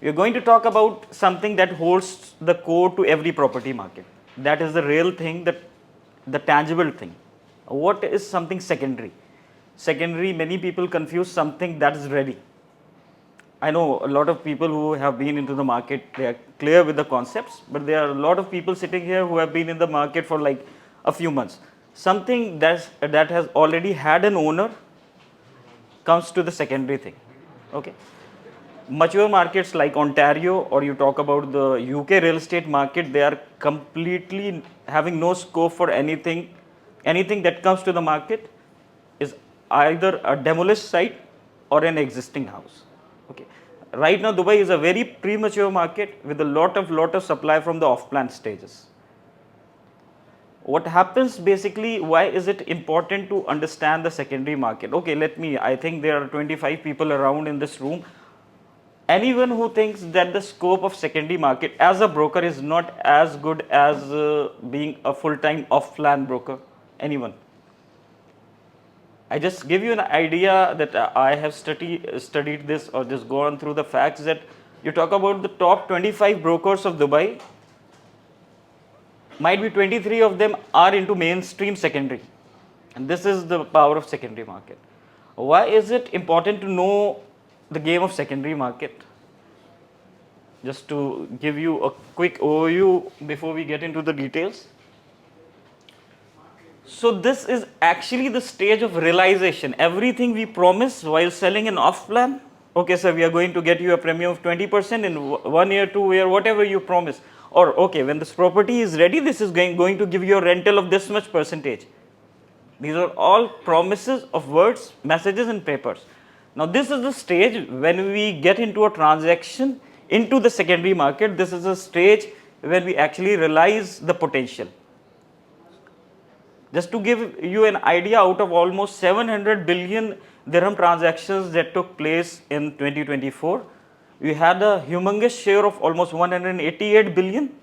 We are going to talk about something that holds the core to every property market. That is the real thing, the tangible thing. What is something secondary? Secondary, many people confuse something that is ready. I know a lot of people who have been into the market, they are clear with the concepts, but there are a lot of people sitting here who have been in the market for like a few months. Something that has already had an owner comes to the secondary thing. Okay. Mature markets like Ontario, or you talk about the UK real estate market, they are completely having no scope for anything. Anything that comes to the market is either a demolished site or an existing house. Okay. Right now, Dubai is a very premature market with a lot of supply from the off-plan stages. What happens basically, why is it important to understand the secondary market? Okay, I think there are 25 people around in this room. Anyone who thinks that the scope of secondary market as a broker is not as good as being a full-time off-plan broker? Anyone? I just give you an idea that I have studied this or just gone through the facts that you talk about the top 25 brokers of Dubai, might be 23 of them are into mainstream secondary. And this is the power of secondary market. Why is it important to know the game of secondary market? Just to give you a quick overview before we get into the details. So this is actually the stage of realization. Everything we promise while selling an off plan, okay sir, we are going to get you a premium of 20% in 1 year, 2 year, whatever you promise. Or okay, when this property is ready, this is going to give you a rental of this much percentage. These are all promises of words, messages and papers. Now this is the stage when we get into a transaction into the secondary market. This is a stage where we actually realize the potential. Just to give you an idea, out of almost 700 billion dirham transactions that took place in 2024, we had a humongous share of almost 188 billion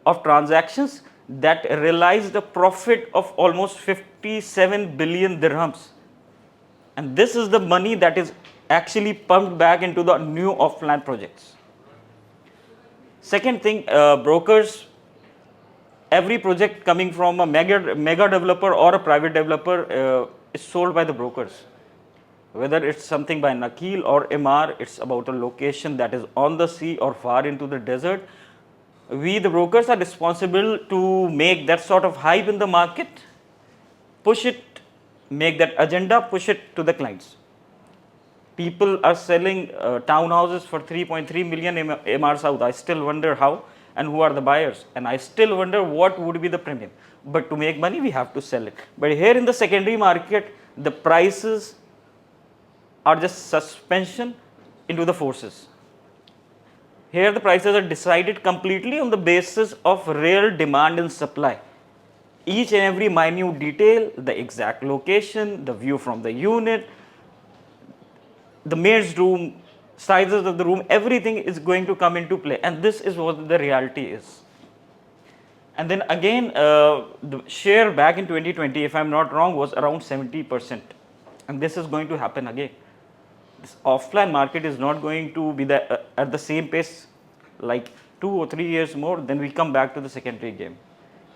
of transactions that realized a profit of almost 57 billion dirhams. And this is the money that is actually pumped back into the new off-plan projects. Second thing, brokers, every project coming from a mega developer or a private developer is sold by the brokers. Whether it's something by Nakil or MR, it's about a location that is on the sea or far into the desert. We, the brokers, are responsible to make that sort of hype in the market, push it, make that agenda, push it to the clients. People are selling townhouses for 3.3 million MR South. I still wonder how and who are the buyers. And I still wonder what would be the premium. But to make money, we have to sell it. But here in the secondary market, the prices are just suspension into the forces. Here the prices are decided completely on the basis of real demand and supply. Each and every minute detail, the exact location, the view from the unit, the maid's room, sizes of the room, everything is going to come into play. And this is what the reality is. And then again, the share back in 2020, if I'm not wrong, was around 70%. And this is going to happen again. This offline market is not going to be at the same pace like 2 or 3 years more, then we come back to the secondary game.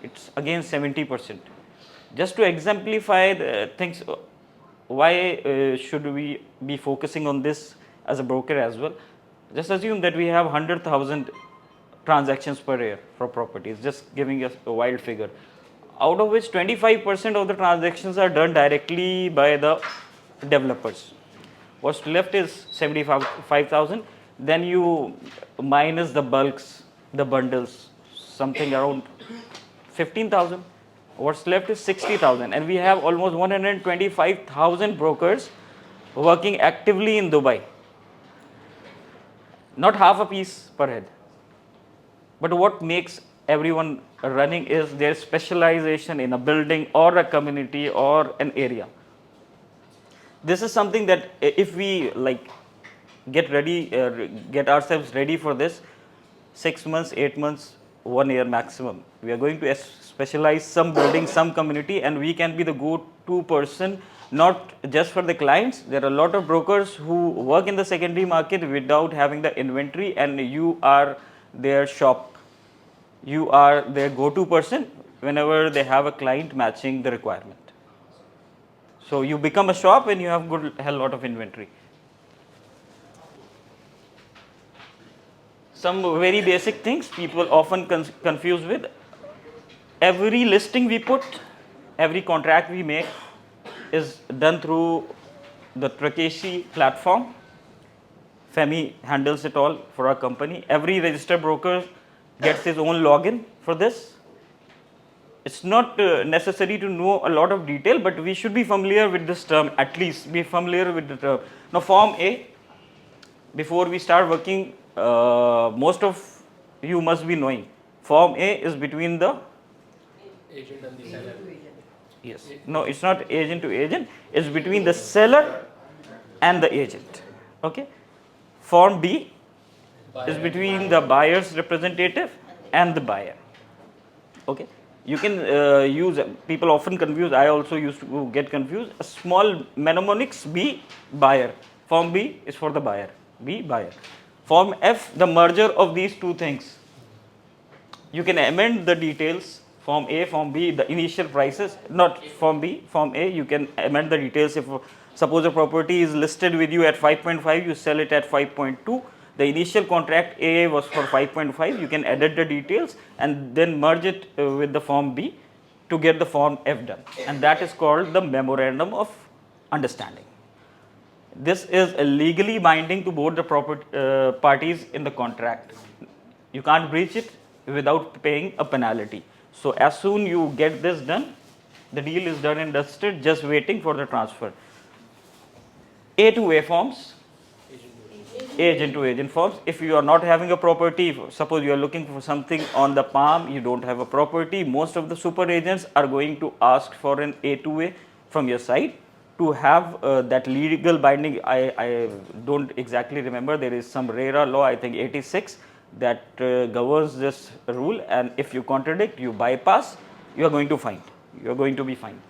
It's again 70%. Just to exemplify the things, why should we be focusing on this as a broker as well? Just assume that we have 100,000 transactions per year for properties, just giving us a wild figure, out of which 25% of the transactions are done directly by the developers. What's left is 75,000. Then you minus the bulks, the bundles, something around 15,000. What's left is 60,000. And we have almost 125,000 brokers working actively in Dubai. Not half a piece per head. But what makes everyone running is their specialization in a building or a community or an area. This is something that if we get ourselves ready for this, 6 months, 8 months, 1 year maximum, we are going to specialize some building, some community, and we can be the go-to person not just for the clients. There are a lot of brokers who work in the secondary market without having the inventory, and you are their shop. You are their go-to person whenever they have a client matching the requirement. So you become a shop when you have good hell lot of inventory. Some very basic things people often confuse with. Every listing we put, every contract we make is done through the Trakeshi platform. Femi handles it all for our company. Every registered broker gets his own login for this. It's not necessary to know a lot of detail, but we should be familiar with this term, at least be familiar with the term. Now, Form A, before we start working, most of you must be knowing. Form A is between the agent and the seller. yes. No, it's not agent to agent. It's between the seller and the agent. Okay. Form B is between the buyer's representative and the buyer. Okay. You can use, people often confuse, I also used to get confused, a small mnemonics B, buyer. Form B is for the buyer, B, buyer. Form F, the merger of these two things. You can amend the details, Form A, Form B, the initial prices, not Form B, Form A, you can amend the details. If suppose a property is listed with you at 5.5, you sell it at 5.2. The initial contract A was for 5.5, you can edit the details and then merge it with the Form B to get the Form F done, and that is called the Memorandum of Understanding. This is legally binding to both the parties in the contract. You can't breach it without paying a penalty. So as soon you get this done, the deal is done and dusted, just waiting for the transfer. A to A forms, agent to agent forms. If you are not having a property, suppose you are looking for something on the palm, you don't have a property, most of the super agents are going to ask for an A to A from your side to have that legal binding. I don't exactly remember, there is some RERA law, I think 86, that governs this rule, and if you contradict, you bypass, you are going to fine. You are going to be fined.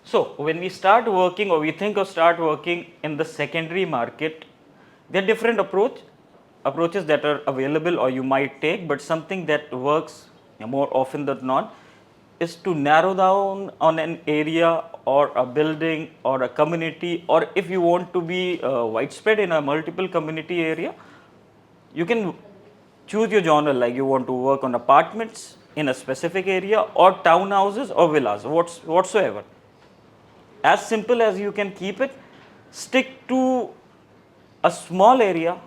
So when we start working, or we think of start working in the secondary market, there are different approaches that are available or you might take, but something that works more often than not is to narrow down on an area or a building or a community, or if you want to be widespread in a multiple community area, you can choose your genre, like you want to work on apartments in a specific area or townhouses or villas, whatsoever. As simple as you can keep it, stick to a small area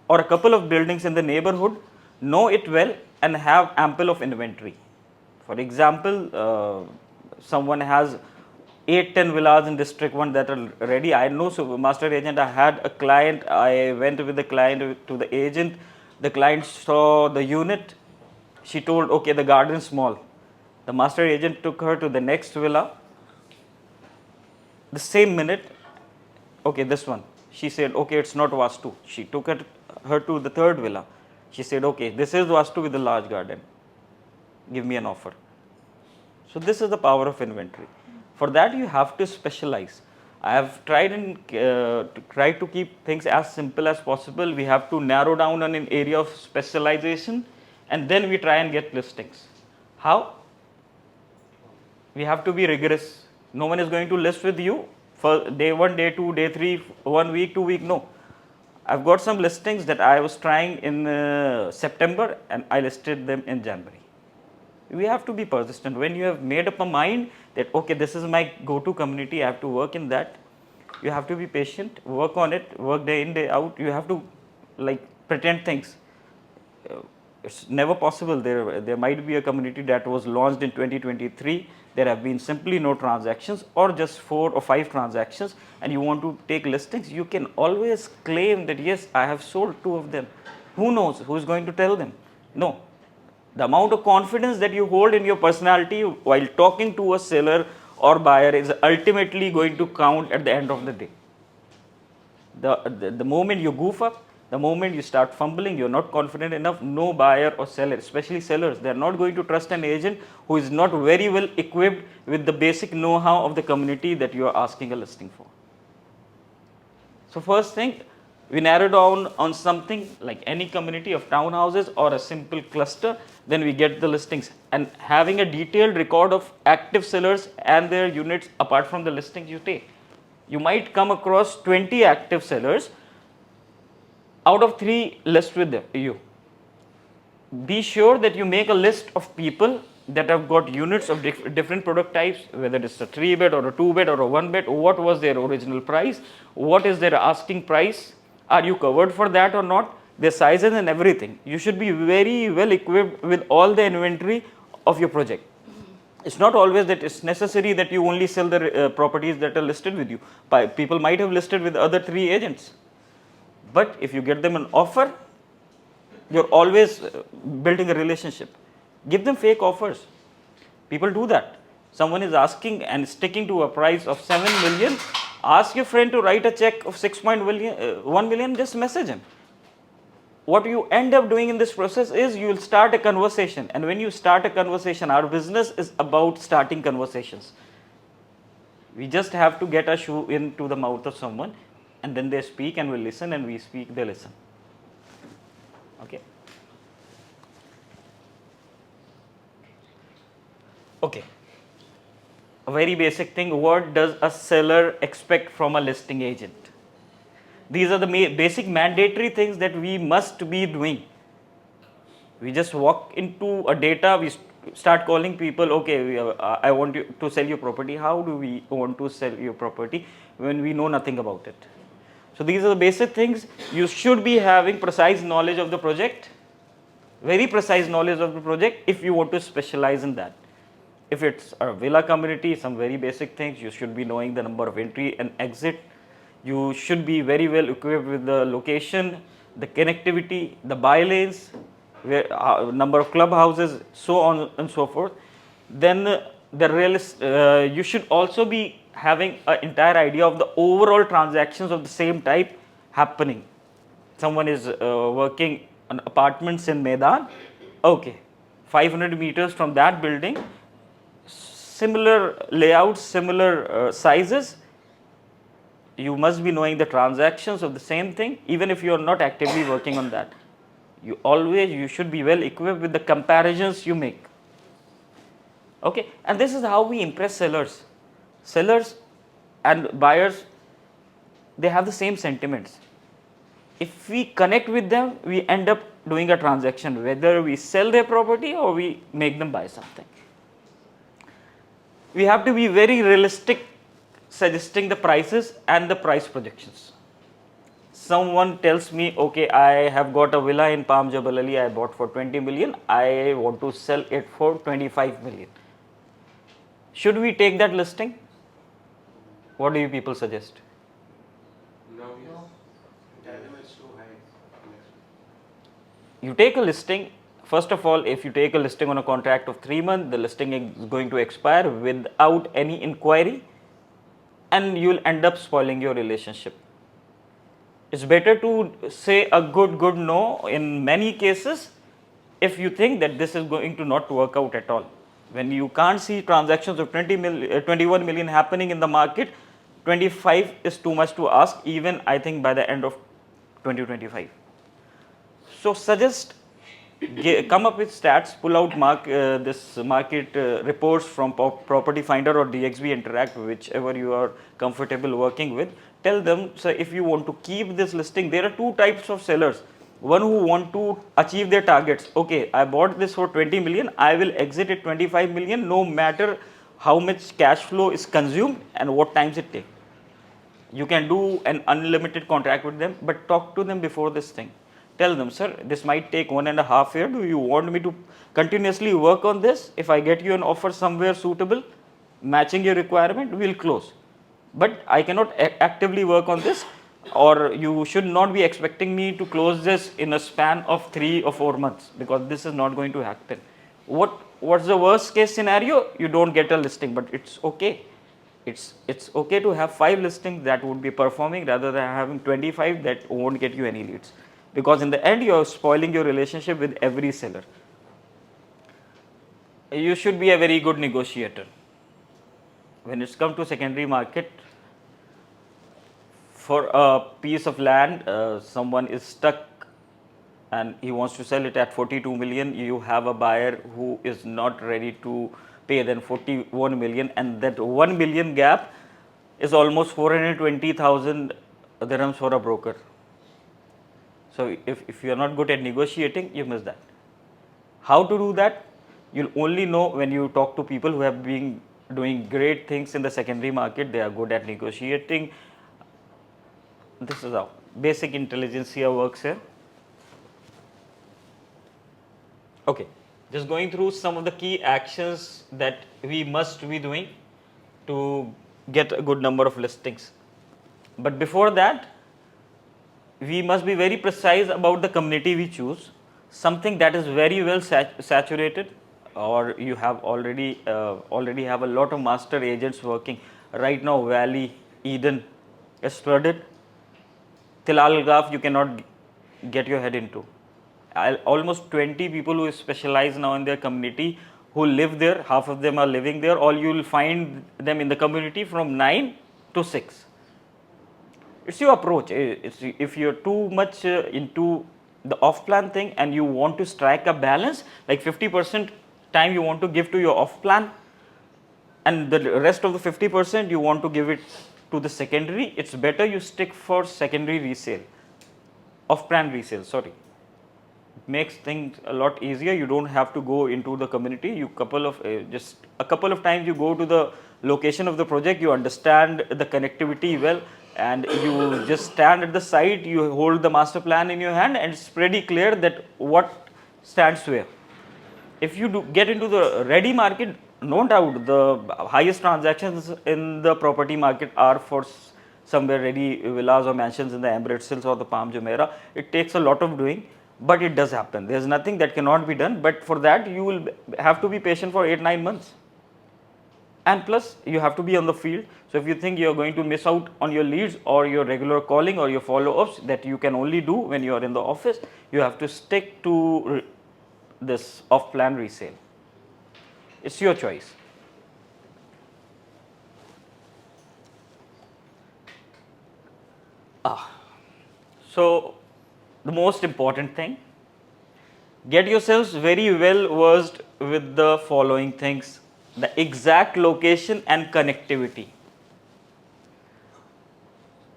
or a couple of buildings in the neighborhood, know it well and have ample of inventory. For example, someone has 8-10 villas in district 1 that are ready. I know, so master agent, I had a client, I went with the client to the agent, the client saw the unit, she told, okay, the garden is small. The master agent took her to the next villa. The same minute, okay, this one, she said, okay, it's not Vastu. She took her to the third villa. She said, okay, this is Vastu with a large garden. Give me an offer. So this is the power of inventory. For that, you have to specialize. I have tried to keep things as simple as possible. We have to narrow down on an area of specialization, and then we try and get listings. How? We have to be rigorous. No one is going to list with you for day 1, day 2, day 3, 1 week, 2 week. No. I've got some listings that I was trying in September and I listed them in January. We have to be persistent. When you have made up a mind that, okay, this is my go-to community, I have to work in that, you have to be patient, work on it, work day in, day out. You have to like pretend things. It's never possible. There might be a community that was launched in 2023. There have been simply no transactions or just 4 or 5 transactions, and you want to take listings. You can always claim that, yes, I have sold 2 of them. Who knows? Who is going to tell them? No. The amount of confidence that you hold in your personality while talking to a seller or buyer is ultimately going to count at the end of the day. The moment you goof up, The moment you start fumbling, you're not confident enough, no buyer or seller, especially sellers, they're not going to trust an agent who is not very well equipped with the basic know-how of the community that you are asking a listing for. So first thing, we narrow down on something like any community of townhouses or a simple cluster, then we get the listings. And having a detailed record of active sellers and their units apart from the listings you take. You might come across 20 active sellers, out of 3 list with you. Be sure that you make a list of people that have got units of different product types, whether it's a 3-bed or a 2-bed or a 1-bed, what was their original price, what is their asking price, are you covered for that or not, their sizes and everything. You should be very well equipped with all the inventory of your project. It's not always that it's necessary that you only sell the properties that are listed with you. People might have listed with other 3 agents. But if you get them an offer, you're always building a relationship. Give them fake offers. People do that. Someone is asking and sticking to a price of 7 million. Ask your friend to write a check of 1 million, just message him. What you end up doing in this process is you will start a conversation. And when you start a conversation, our business is about starting conversations. We just have to get a shoe into the mouth of someone, and then they speak and we listen, and we speak, they listen. Okay. Okay. A very basic thing, what does a seller expect from a listing agent? These are the basic mandatory things that we must be doing. We just walk into a data, we start calling people, okay, I want you to sell your property. How do we want to sell your property when we know nothing about it? So these are the basic things. You should be having precise knowledge of the project, very precise knowledge of the project if you want to specialize in that. If it's a villa community, some very basic things, you should be knowing the number of entry and exit. You should be very well equipped with the location, the connectivity, the by lanes, number of clubhouses, so on and so forth. Then you should also be having an entire idea of the overall transactions of the same type happening. Someone is working on apartments in Maidan. Okay, 500 meters from that building, similar layouts, similar sizes. You must be knowing the transactions of the same thing, even if you are not actively working on that. You should be well equipped with the comparisons you make. Okay, and this is how we impress sellers. Sellers and buyers, they have the same sentiments. If we connect with them, we end up doing a transaction, whether we sell their property or we make them buy something. We have to be very realistic, suggesting the prices and the price projections. Someone tells me, okay, I have got a villa in Palm Jabal Ali, I bought for 20 million, I want to sell it for 25 million. Should we take that listing? What do you people suggest? No. Tell them it's too high. You take a listing. First of all, if you take a listing on a contract of 3 months, the listing is going to expire without any inquiry, and you will end up spoiling your relationship. It's better to say a good no in many cases if you think that this is going to not work out at all. When you can't see transactions of 21 million happening in the market, 25 is too much to ask, even I think by the end of 2025. So suggest, come up with stats, pull out this market reports from Property Finder or DXB Interact, whichever you are comfortable working with. Tell them, so if you want to keep this listing, there are 2 types of sellers. One who want to achieve their targets. Okay, I bought this for 20 million, I will exit at 25 million no matter how much cash flow is consumed and what times it takes. You can do an unlimited contract with them, but talk to them before this thing. Tell them, sir, this might take 1.5 years. Do you want me to continuously work on this? If I get you an offer somewhere suitable, matching your requirement, we'll close. But I cannot actively work on this, or you should not be expecting me to close this in a span of 3 or 4 months, because this is not going to happen. What's the worst case scenario? You don't get a listing, but it's okay. It's okay to have 5 listings that would be performing rather than having 25 that won't get you any leads. because in the end you are spoiling your relationship with every seller. You should be a very good negotiator. When it's come to secondary market, for a piece of land, someone is stuck and he wants to sell it at 42 million. You have a buyer who is not ready to pay than 41 million, and that 1 million gap is almost 420,000 dirhams for a broker. So if you are not good at negotiating, you miss that. How to do that? You'll only know when you talk to people who have been doing great things in the secondary market. They are good at negotiating. This is how basic intelligence here works here. Okay, just going through some of the key actions that we must be doing to get a good number of listings. But before that, we must be very precise about the community we choose, something that is very well saturated, or you have already have a lot of master agents working right now. Valley, Eden is flooded. Tilal Gaf you cannot get your head into. Almost 20 people who specialize now in their community who live there, half of them are living there. All you will find them in the community from 9 to 6. It's your approach. If you're too much into the off plan thing and you want to strike a balance, like 50% time you want to give to your off plan and the rest of the 50% you want to give it to the secondary, it's better you stick for secondary resale, off plan resale, sorry. It makes things a lot easier. You don't have to go into the community. You just a couple of times you go to the location of the project, you understand the connectivity well, and you just stand at the site, you hold the master plan in your hand, and it's pretty clear that what stands where. If you get into the ready market, no doubt the highest transactions in the property market are for somewhere ready villas or mansions in the Emirates Hills or the Palm Jumeirah. It takes a lot of doing, but it does happen. There is nothing that cannot be done, but for that you will have to be patient for 8-9 months. And plus you have to be on the field. So if you think you are going to miss out on your leads or your regular calling or your follow-ups that you can only do when you are in the office, you have to stick to this off plan resale. It's your choice. So the most important thing, get yourselves very well versed with the following things: the exact location and connectivity.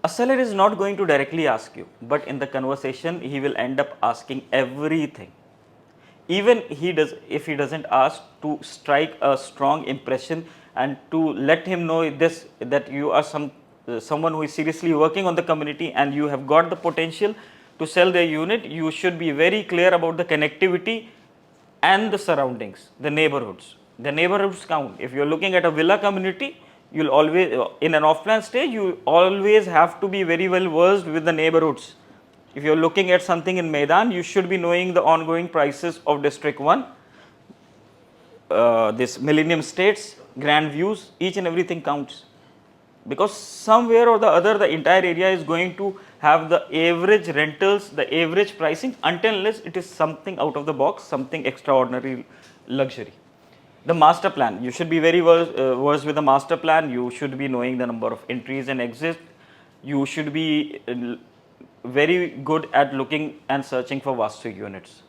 A seller is not going to directly ask you, but in the conversation he will end up asking everything. Even if he doesn't ask, to strike a strong impression and to let him know this, that you are someone who is seriously working on the community and you have got the potential to sell their unit, you should be very clear about the connectivity and the surroundings, the neighborhoods. The neighborhoods count. If you are looking at a villa community, you'll always, in an off plan stage, you always have to be very well versed with the neighborhoods. If you are looking at something in Maidan, you should be knowing the ongoing prices of District 1, this Millennium States, Grand Views, each and everything counts. Because somewhere or the other, the entire area is going to have the average rentals, the average pricing, unless it is something out of the box, something extraordinary luxury. The master plan, you should be very versed with the master plan. You should be knowing the number of entries and exits. You should be very good at looking and searching for Vastu units.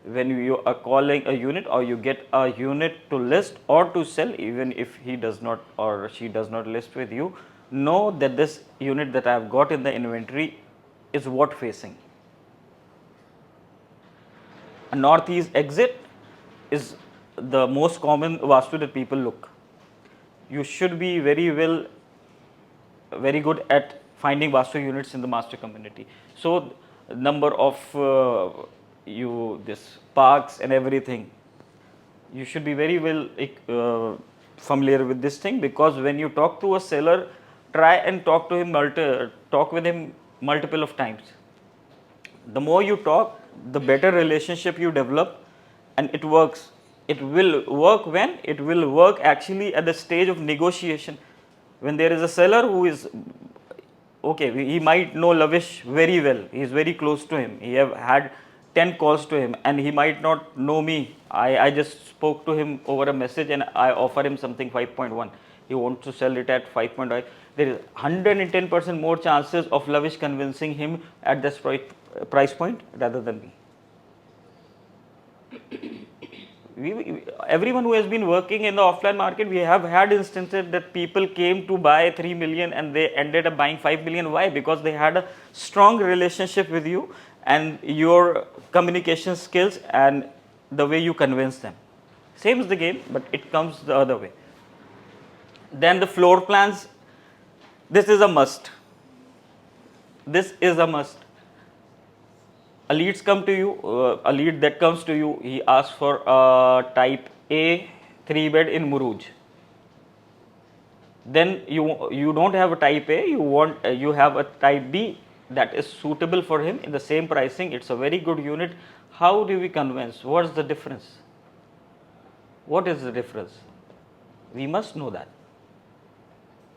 When you are calling a unit or you get a unit to list or to sell, even if he does not or she does not list with you, know that this unit that I have got in the inventory is what facing. A northeast exit is the most common Vastu that people look. You should be very good at finding Vastu units in the master community. So number of this parks and everything, you should be very well familiar with this thing, because when you talk to a seller, try and talk with him multiple of times. The more you talk, the better relationship you develop, and it works. It will work when? It will work actually at the stage of negotiation. When there is a seller who is okay, he might know Lavish very well. He is very close to him. He have had 10 calls to him, and he might not know me. I just spoke to him over a message and I offer him something 5.1. He wants to sell it at 5.5. There is 110% more chances of Lavish convincing him at this price point rather than me. Everyone who has been working in the offline market, we have had instances that people came to buy 3 million and they ended up buying 5 million. Why? Because they had a strong relationship with you and your communication skills and the way you convince them. Same is the game, but it comes the other way. Then the floor plans, this is a must. This is a must. A leads come to you, a lead that comes to you, he asks for a type A 3-bed in Muruj. Then you don't have a type A, you have a type B that is suitable for him in the same pricing. It's a very good unit. How do we convince? What's the difference? What is the difference? We must know that.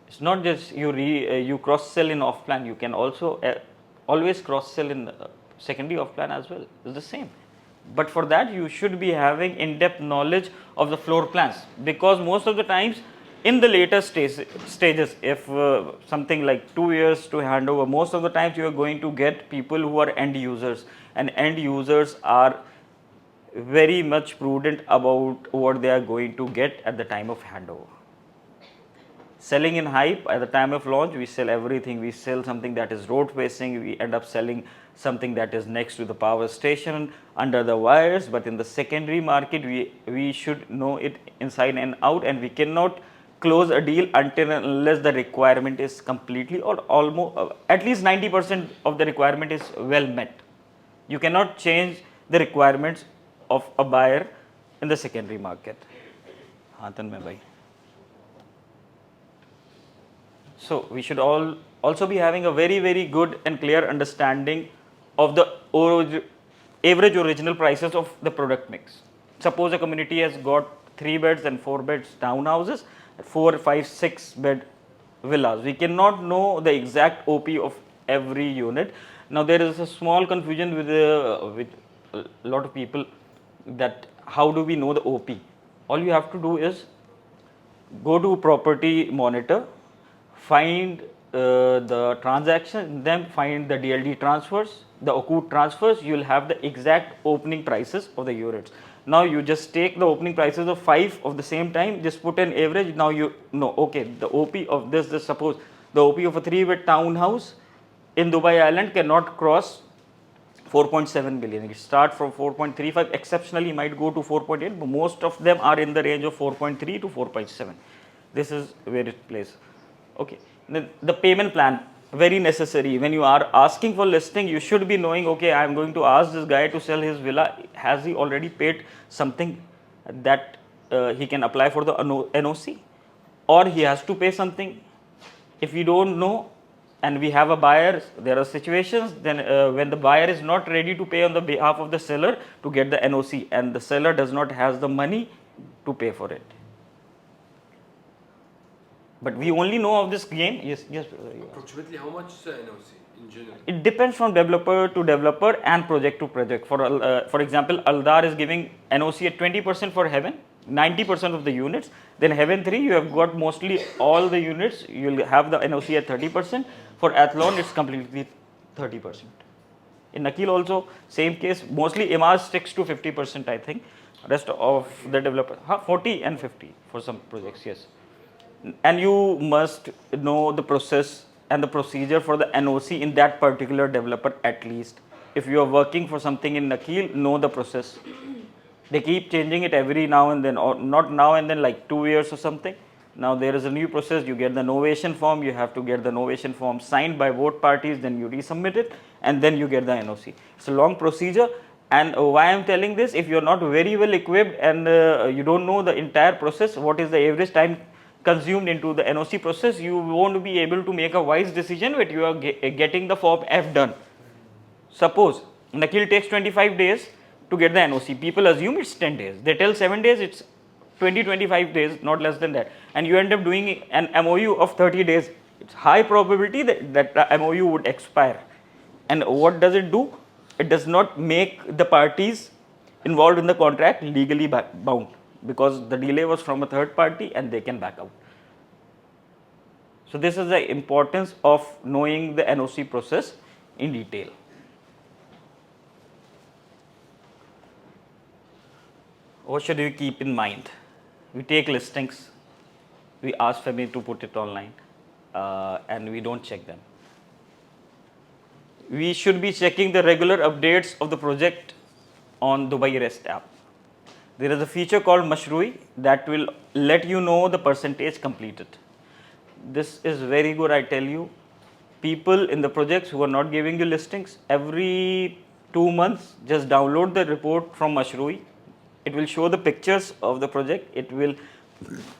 It's not just you cross sell in off plan. You can also always cross sell in secondary off plan as well. It's the same. But for that you should be having in-depth knowledge of the floor plans, because most of the times in the later stages, if something like 2 years to hand over, most of the times you are going to get people who are end users, and end users are very much prudent about what they are going to get at the time of handover. Selling in hype, at the time of launch, we sell everything. We sell something that is road facing, we end up selling something that is next to the power station, under the wires. But in the secondary market, we should know it inside and out, and we cannot close a deal until and unless the requirement is completely or almost at least 90% of the requirement is well met. You cannot change the requirements of a buyer in the secondary market. So we should also be having a very good and clear understanding of the average original prices of the product mix. Suppose a community has got 3 beds and 4 beds townhouses, 4, 5, 6 bed villas. We cannot know the exact OP of every unit. Now there is a small confusion with a lot of people that how do we know the OP? All you have to do is go to property monitor, find the transaction, then find the DLD transfers, the occurred transfers. You will have the exact opening prices of the units. Now you just take the opening prices of 5 of the same time, just put an average. Now you know, okay, the OP of this suppose the OP of a 3-bed townhouse in Dubai Island cannot cross 4.7 billion. It start from 4.35, exceptionally might go to 4.8, but most of them are in the range of 4.3 to 4.7. This is where it plays. Okay, the payment plan, very necessary. When you are asking for listing, you should be knowing, okay, I am going to ask this guy to sell his villa. Has he already paid something that he can apply for the NOC, or he has to pay something? If we don't know and we have a buyer, there are situations then when the buyer is not ready to pay on the behalf of the seller to get the NOC, and the seller does not have the money to pay for it. But we only know of this game. Yes. Approximately how much NOC in general? It depends from developer to developer and project to project. For example, Aldar is giving NOC at 20% for Heaven, 90% of the units. Then Heaven 3, you have got mostly all the units. You will have the NOC at 30%. For Athlon, it's completely 30%. In Nakil also, same case. Mostly Imaz sticks to 50%, I think. Rest of the developer, 40 and 50 for some projects, yes. And you must know the process and the procedure for the NOC in that particular developer at least. If you are working for something in Nakil, know the process. They keep changing it every now and then, or not now and then, like 2 years or something. Now there is a new process. You get the novation form. You have to get the novation form signed by both parties. Then you resubmit it, and then you get the NOC. It's a long procedure. And why I am telling this? If you are not very well equipped and you don't know the entire process, what is the average time consumed into the NOC process, you won't be able to make a wise decision when you are getting the Form F done. Suppose Nakil takes 25 days to get the NOC. People assume it's 10 days. They tell 7 days, it's 20-25 days, not less than that. And you end up doing an MOU of 30 days. it's high probability that the MOU would expire. And what does it do? It does not make the parties involved in the contract legally bound, because the delay was from a third party and they can back out. So this is the importance of knowing the NOC process in detail. What should you keep in mind? We take listings, we ask Femi to put it online, and we don't check them. We should be checking the regular updates of the project on Dubai REST app. There is a feature called Mashrui that will let you know the percentage completed. This is very good, I tell you. People in the projects who are not giving you listings, every 2 months, just download the report from Mashrui. It will show the pictures of the project. It will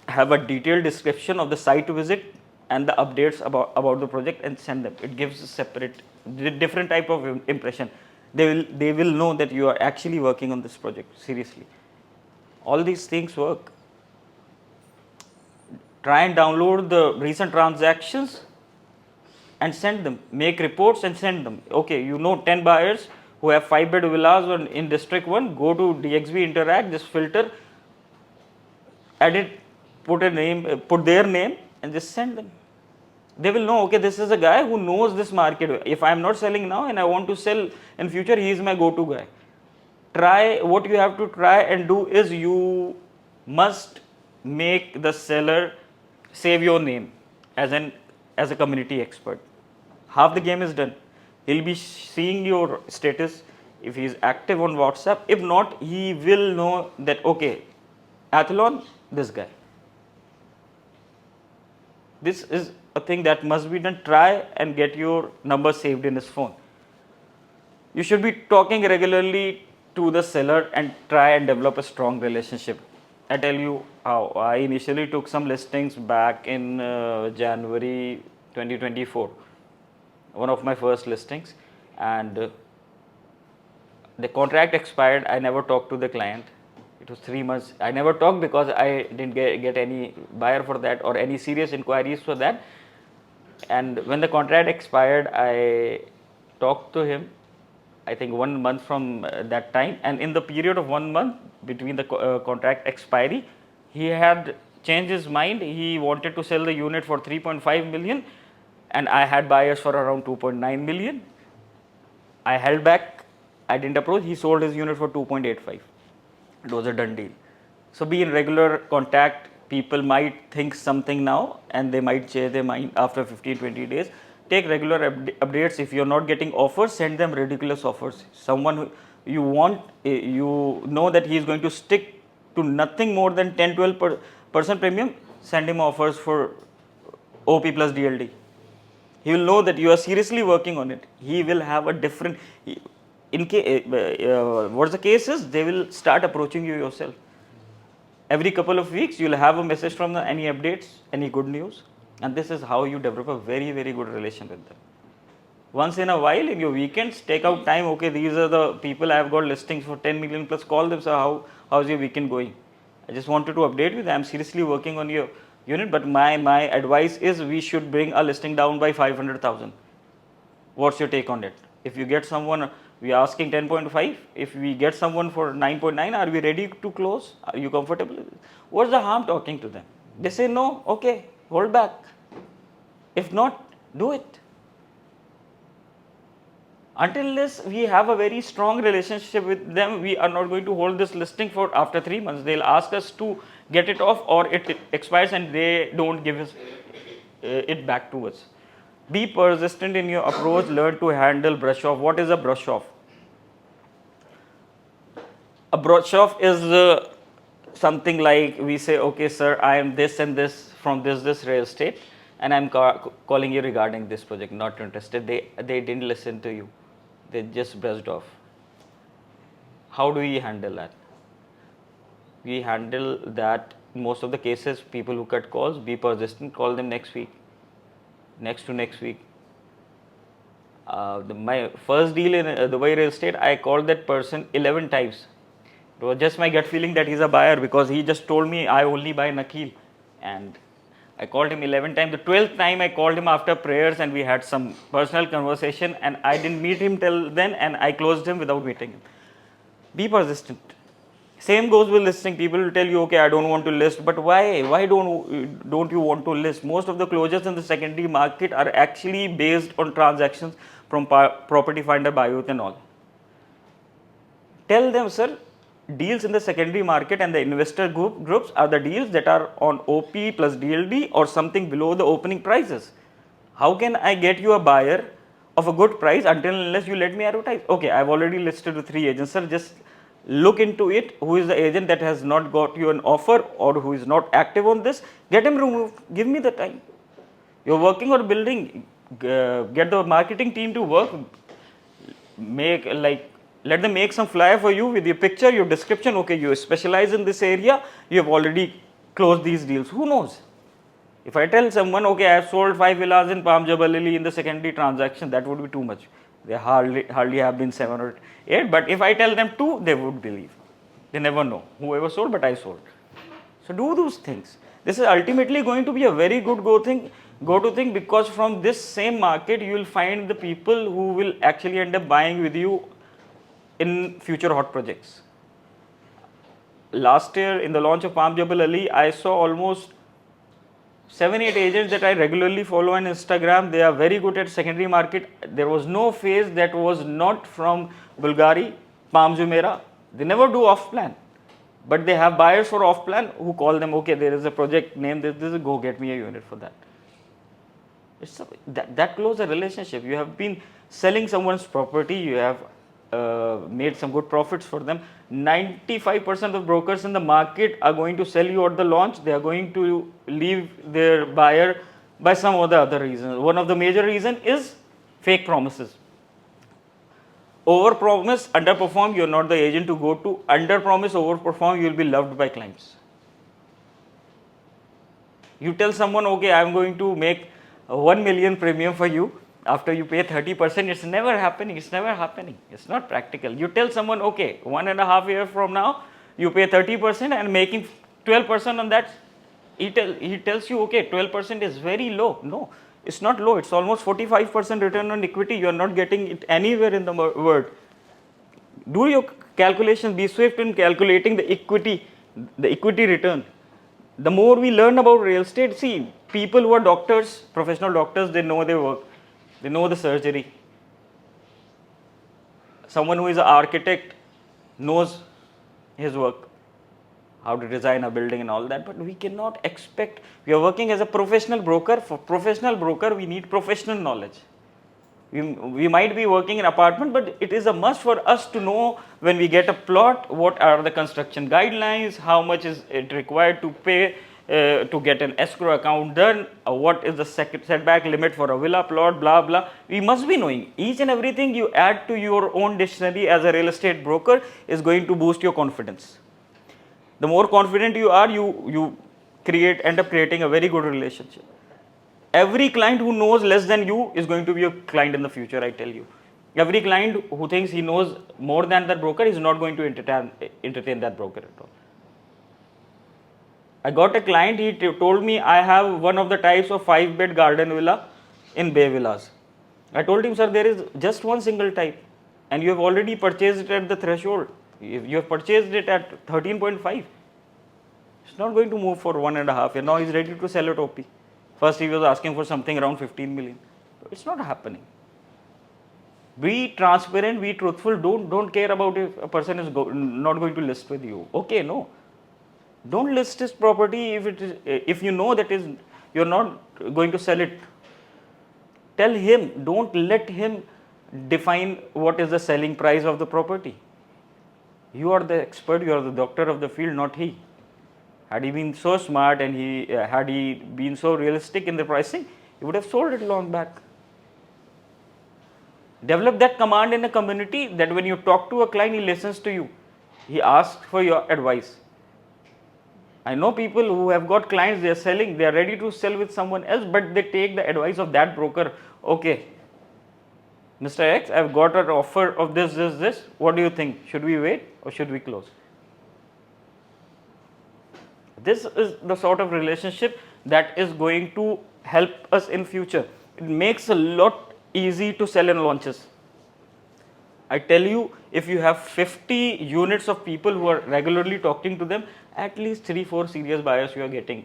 have a detailed description of the site visit and the updates about the project, and send them. It gives a separate, different type of impression. They will know that you are actually working on this project seriously. All these things work. Try and download the recent transactions and send them. Make reports and send them. Okay, you know 10 buyers who have 5-bed villas in District 1, go to DXB Interact, just filter, edit, put their name and just send them. They will know, okay, this is a guy who knows this market. If I am not selling now and I want to sell in future, he is my go-to guy. What you have to try and do is you must make the seller save your name as a community expert. Half the game is done. He'll be seeing your status if he is active on WhatsApp. If not, he will know that, okay, Athlon, this guy. This is a thing that must be done. Try and get your number saved in his phone. You should be talking regularly to the seller and try and develop a strong relationship. I tell you how. I initially took some listings back in January 2024, one of my first listings, and the contract expired. I never talked to the client. It was 3 months. I never talked because I didn't get any buyer for that or any serious inquiries for that. And when the contract expired, I talked to him, I think 1 month from that time, and in the period of 1 month between the contract expiry, he had changed his mind. He wanted to sell the unit for 3.5 million and I had buyers for around 2.9 million. I held back, I didn't approach. He sold his unit for 2.85. It was a done deal. So be in regular contact. People might think something now and they might change their mind after 15-20 days. Take regular updates. If you're not getting offers, send them ridiculous offers. Someone who you want, you know that he is going to stick to nothing more than 10-12% premium, send him offers for OP plus DLD. He will know that you are seriously working on it. He will have a different, what's the case is, they will start approaching you yourself. Every couple of weeks, you will have a message from them, any updates, any good news. And this is how you develop a very, very good relation with them. Once in a while, in your weekends, take out time. Okay, these are the people I have got listings for 10 million plus. Call them. So how's your weekend going? I just wanted to update you. I'm seriously working on your unit, but my advice is we should bring a listing down by 500,000. What's your take on it? If you get someone, we are asking 10.5. If we get someone for 9.9, are we ready to close? Are you comfortable? What's the harm talking to them? They say no. Okay, hold back. If not, do it. Until this, we have a very strong relationship with them. We are not going to hold this listing for after 3 months. They'll ask us to get it off, or it expires and they don't give us it back to us. Be persistent in your approach. Learn to handle brush off. What is a brush off? A brush off is something like we say, okay, sir, I am this and this from this real estate, and I'm calling you regarding this project. Not interested. They didn't listen to you. They just brushed off. How do we handle that? We handle that in most of the cases. People who cut calls, be persistent. Call them next week. Next week. My first deal in Dubai real estate, I called that person 11 times. It was just my gut feeling that he's a buyer, because he just told me I only buy Nakil, and I called him 11 times. The 12th time I called him after prayers and we had some personal conversation, and I didn't meet him till then, and I closed him without meeting him. Be persistent. Same goes with listing. People will tell you, okay, I don't want to list, but why? Why don't you want to list? Most of the closures in the secondary market are actually based on transactions from Property Finder, Buyouth and all. Tell them, sir, deals in the secondary market and the investor groups are the deals that are on OP plus DLD or something below the opening prices. How can I get you a buyer of a good price until unless you let me advertise? Okay, I've already listed with 3 agents, sir. Just look into it. Who is the agent that has not got you an offer or who is not active on this? Get him removed. Give me the time. You're working or building. Get the marketing team to work. Let them make some flyer for you with your picture, your description. Okay, you specialize in this area. You have already closed these deals. Who knows? If I tell someone, okay, I have sold 5 villas in Palm Jabal Ali in the secondary transaction, that would be too much. They hardly have been 7 or 8. But if I tell them 2, they would believe. They never know. Whoever sold, but I sold. So do those things. This is ultimately going to be a very good go-to thing, because from this same market you will find the people who will actually end up buying with you in future hot projects. Last year in the launch of Palm Jabal Ali, I saw almost 7-8 agents that I regularly follow on Instagram. They are very good at secondary market. There was no phase that was not from Bulgari, Palm Jumeirah. They never do off plan, but they have buyers for off plan who call them, okay, there is a project name this, go get me a unit for that. That close a relationship. You have been selling someone's property, you have made some good profits for them. 95% of brokers in the market are going to sell you at the launch. They are going to leave their buyer by some or the other reason. One of the major reason is fake promises. Over promise, underperform, you're not the agent to go to. Under promise, over perform, you'll be loved by clients. You tell someone, okay, I'm going to make 1 million premium for you. After you pay 30%, it's never happening. It's never happening. It's not practical. You tell someone, okay, 1.5 years from now, you pay 30% and making 12% on that. He tells you, okay, 12% is very low. No, it's not low. It's almost 45% return on equity. You are not getting it anywhere in the world. Do your calculations. Be swift in calculating the equity return. The more we learn about real estate, see, people who are doctors, professional doctors, they know their work. They know the surgery. Someone who is an architect knows his work, how to design a building and all that, but we cannot expect, we are working as a professional broker. For professional broker, we need professional knowledge. We might be working in apartment, but it is a must for us to know when we get a plot, what are the construction guidelines, how much is it required to pay to get an escrow account done, what is the setback limit for a villa plot, blah blah. We must be knowing each and everything. You add to your own dictionary as a real estate broker is going to boost your confidence. The more confident you are, you end up creating a very good relationship. Every client who knows less than you is going to be a client in the future, I tell you. Every client who thinks he knows more than that broker is not going to entertain that broker at all. I got a client, he told me, I have one of the types of 5-bed garden villa in Bay Villas. I told him, sir, there is just one single type and you have already purchased it at the threshold. You have purchased it at 13.5. It's not going to move for 1.5 years. Now he's ready to sell it OP. First he was asking for something around 15 million. It's not happening. Be transparent, be truthful. Don't care about if a person is not going to list with you. Okay, no. Don't list his property if you know that you're not going to sell it. Tell him, don't let him define what is the selling price of the property. You are the expert, you are the doctor of the field, not he. Had he been so smart and had he been so realistic in the pricing, he would have sold it long back. Develop that command in a community that when you talk to a client, he listens to you. He asks for your advice. I know people who have got clients, they are selling, they are ready to sell with someone else, but they take the advice of that broker. Okay, Mr. X, I have got an offer of this. What do you think? Should we wait or should we close? This is the sort of relationship that is going to help us in future. It makes a lot easy to sell in launches. I tell you, if you have 50 units of people who are regularly talking to them, at least 3-4 serious buyers you are getting.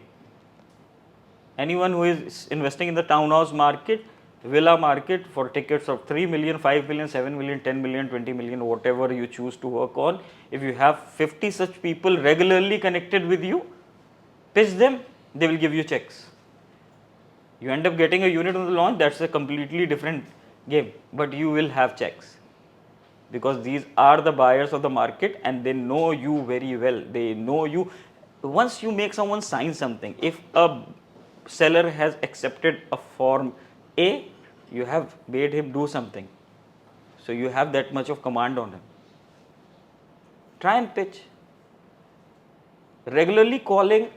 Anyone who is investing in the townhouse market, villa market for tickets of 3 million, 5 million, 7 million, 10 million, 20 million, whatever you choose to work on, if you have 50 such people regularly connected with you, pitch them, they will give you checks. You end up getting a unit on the launch, that's a completely different game, but you will have checks. Because these are the buyers of the market and they know you very well. They know you. Once you make someone sign something, if a seller has accepted a form A, you have made him do something. So you have that much of command on him. Try and pitch. Regularly calling,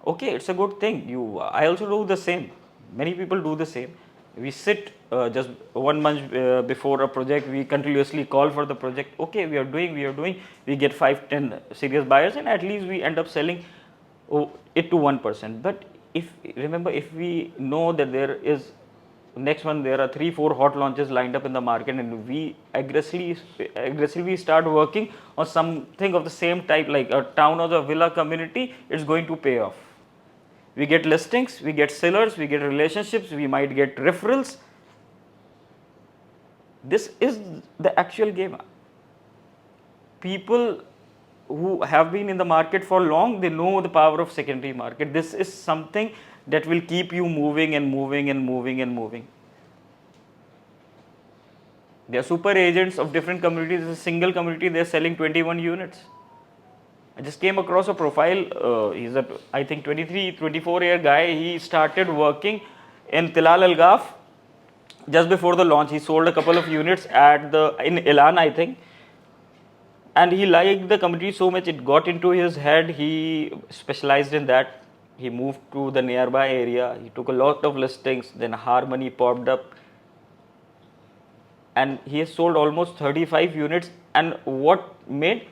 okay, it's a good thing. I also do the same. Many people do the same. We sit just 1 month before a project, we continuously call for the project. Okay, we are doing, we get 5-10 serious buyers, and at least we end up selling it to 1%. But if remember, if we know that there is next one, there are 3-4 hot launches lined up in the market, and we aggressively start working on something of the same type, like a town or a villa community, it's going to pay off. We get listings, we get sellers, we get relationships, we might get referrals. This is the actual game. People who have been in the market for long, they know the power of secondary market. This is something that will keep you moving and moving and moving and moving. They are super agents of different communities. It's a single community, they are selling 21 units. I just came across a profile. He's a, I think, 23-24 year guy. He started working in Tilal Al Gaf just before the launch. He sold a couple of units in Ilan, I think, and he liked the community so much, it got into his head. He specialized in that. He moved to the nearby area. He took a lot of listings. Then Harmony popped up, and he has sold almost 35 units. And what made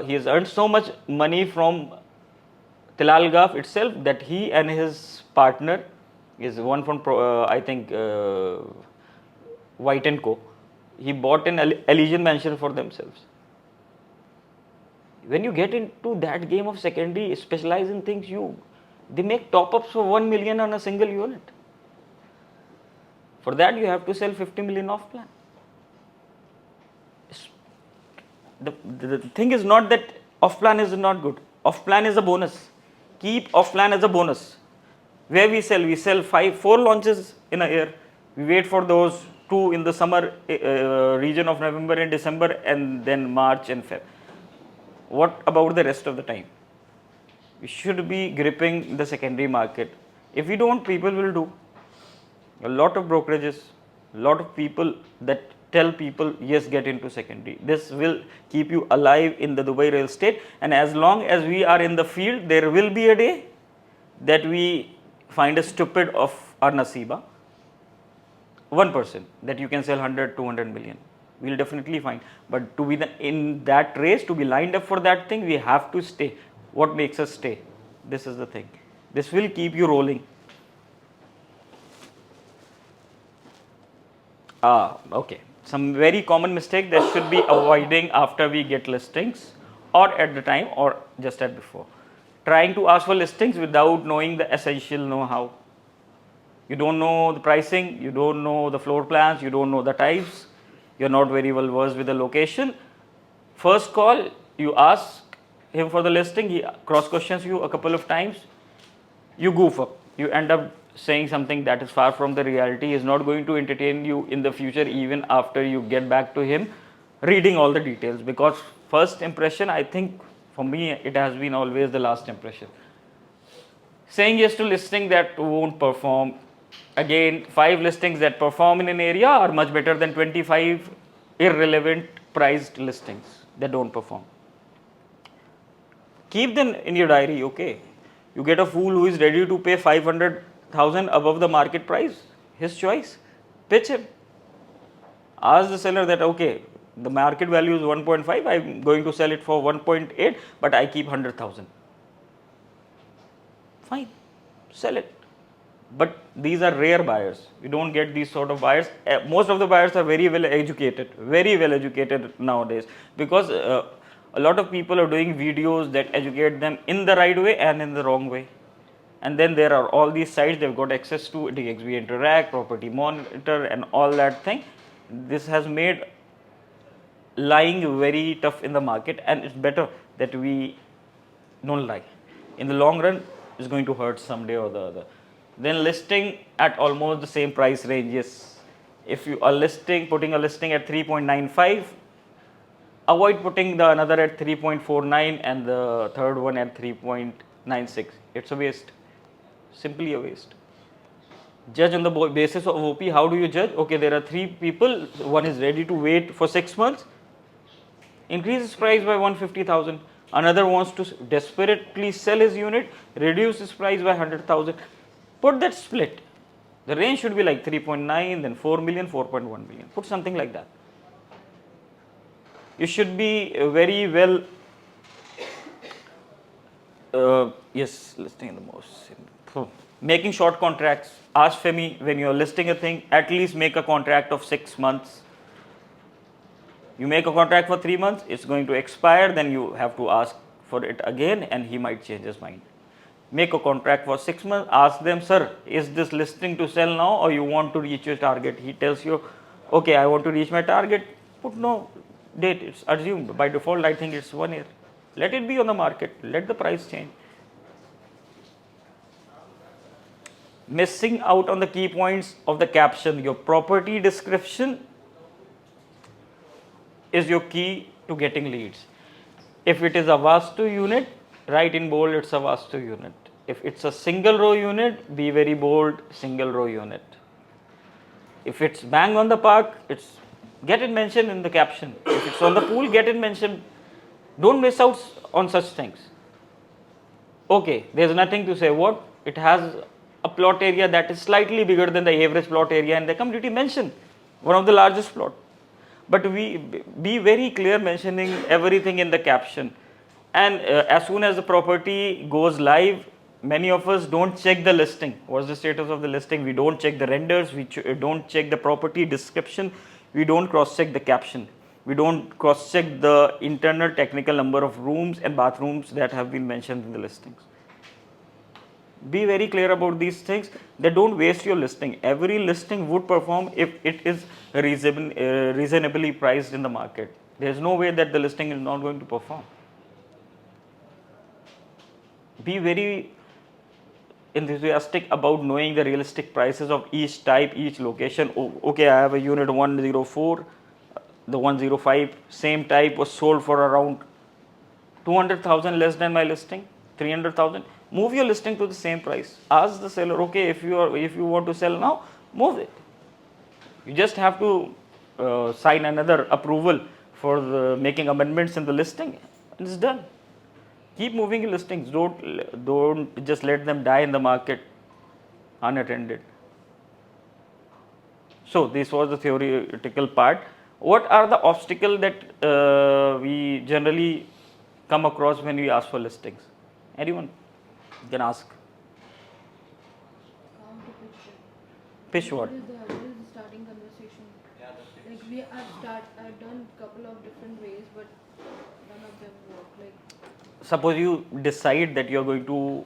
he has earned so much money from Tilal Gaf itself, that he and his partner is one from I think White and Co. He bought an Elysian mansion for themselves. When you get into that game of secondary, specialize in things, they make top-ups for 1 million on a single unit. For that, you have to sell 50 million off plan. The thing is not that off plan is not good. Off plan is a bonus. Keep off plan as a bonus. Where we sell 4 launches in a year. We wait for those 2 in the summer region of November and December, and then March and Feb. What about the rest of the time? We should be gripping the secondary market. If we don't, people will do. A lot of brokerages, a lot of people that tell people, yes, get into secondary. This will keep you alive in the Dubai real estate, and as long as we are in the field, there will be a day that we find a stupid of our nasiba, 1% that you can sell 100-200 million. We'll definitely find, but to be in that race, to be lined up for that thing, we have to stay. What makes us stay? This is the thing. This will keep you rolling. Okay. Some very common mistake that should be avoiding after we get listings, or at the time, or just at before. Trying to ask for listings without knowing the essential know-how. You don't know the pricing, you don't know the floor plans, you don't know the types, you're not very well versed with the location. First call, you ask him for the listing, he cross questions you a couple of times, you goof up, you end up saying something that is far from the reality. He is not going to entertain you in the future, even after you get back to him reading all the details, because first impression, I think for me, it has been always the last impression. Saying yes to listing that won't perform. Again, 5 listings that perform in an area are much better than 25 irrelevant priced listings that don't perform. Keep them in your diary, okay? You get a fool who is ready to pay 500,000 above the market price, his choice, pitch him. Ask the seller that, okay, the market value is 1.5, I'm going to sell it for 1.8, but I keep 100,000. Fine. sell it. But these are rare buyers. You don't get these sort of buyers. Most of the buyers are very well educated nowadays, because a lot of people are doing videos that educate them in the right way and in the wrong way. And then there are all these sites, they've got access to DXB Interact, Property Monitor, and all that thing. This has made lying very tough in the market, and it's better that we don't lie. In the long run, it's going to hurt someday or the other. Then listing at almost the same price ranges. If you are putting a listing at 3.95, avoid putting the another at 3.49 and the third one at 3.96. It's a waste. Simply a waste. Judge on the basis of OP. How do you judge? Okay, there are 3 people. One is ready to wait for 6 months. Increase his price by 150,000. Another wants to desperately sell his unit, reduce his price by 100,000. Put that split. The range should be like 3.9, then 4 million, 4.1 million. Put something like that. You should be very well, listing in the most simple. Making short contracts. Ask Femi, when you are listing a thing, at least make a contract of 6 months. You make a contract for 3 months, it's going to expire, then you have to ask for it again, and he might change his mind. Make a contract for 6 months, ask them, sir, is this listing to sell now or you want to reach your target? He tells you, okay, I want to reach my target. Put no date, it's assumed. By default, I think it's 1 year. Let it be on the market, let the price change. Missing out on the key points of the caption. Your property description is your key to getting leads. If it is a Vastu unit, write in bold, it's a Vastu unit. If it's a single row unit, be very bold, single row unit. If it's bang on the park, get it mentioned in the caption. If it's on the pool, get it mentioned. Don't miss out on such things. Okay, there's nothing to say. What? It has a plot area that is slightly bigger than the average plot area in the community. Mention one of the largest plot. But we be very clear mentioning everything in the caption. And as soon as the property goes live, many of us don't check the listing. What's the status of the listing? We don't check the renders, we don't check the property description, we don't cross check the caption, we don't cross check the internal technical number of rooms and bathrooms that have been mentioned in the listings. Be very clear about these things, that don't waste your listing. Every listing would perform if it is reasonably priced in the market. There is no way that the listing is not going to perform. Be very enthusiastic about knowing the realistic prices of each type, each location. Okay, I have a unit 104, the 105, same type was sold for around 200,000 less than my listing, 300,000. Move your listing to the same price. Ask the seller, okay, if you want to sell now, move it. You just have to sign another approval for making amendments in the listing, and it's done. Keep moving your listings. Don't just let them die in the market unattended. So this was the theoretical part. What are the obstacles that we generally come across when we ask for listings? Anyone? You can ask. How to pitch it. Pitch what? What is the starting conversation? Yeah, that's Like I've done couple of different ways, but none of them work. Like Suppose you decide that you are going to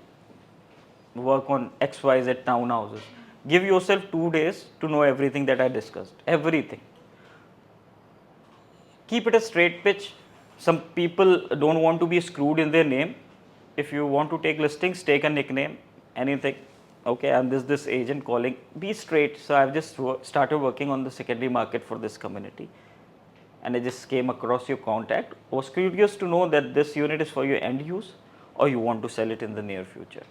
work on XYZ townhouses. Give yourself 2 days to know everything that I discussed. Everything. Keep it a straight pitch. Some people don't want to be screwed in their name. If you want to take listings, take a nickname, anything. Okay, I'm this agent calling. Be straight. So I've just started working on the secondary market for this community, and I just came across your contact. Was curious to know that this unit is for your end use, or you want to sell it in the near future.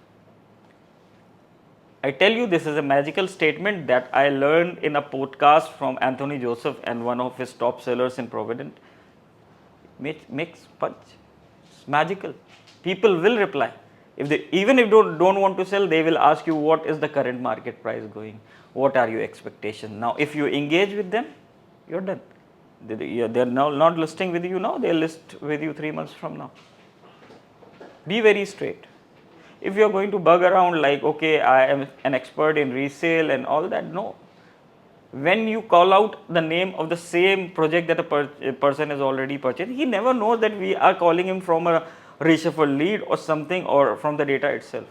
I tell you, this is a magical statement that I learned in a podcast from Anthony Joseph and one of his top sellers in Provident. Makes punch. It's magical. People will reply. Even if don't want to sell, they will ask you what is the current market price going, what are your expectations. Now, if you engage with them, you're done. They're now not listing with you now, they'll list with you 3 months from now. Be very straight. If you are going to bug around like, okay, I am an expert in resale and all that, no. When you call out the name of the same project that a person has already purchased, he never knows that we are calling him from a reshuffle lead or something, or from the data itself.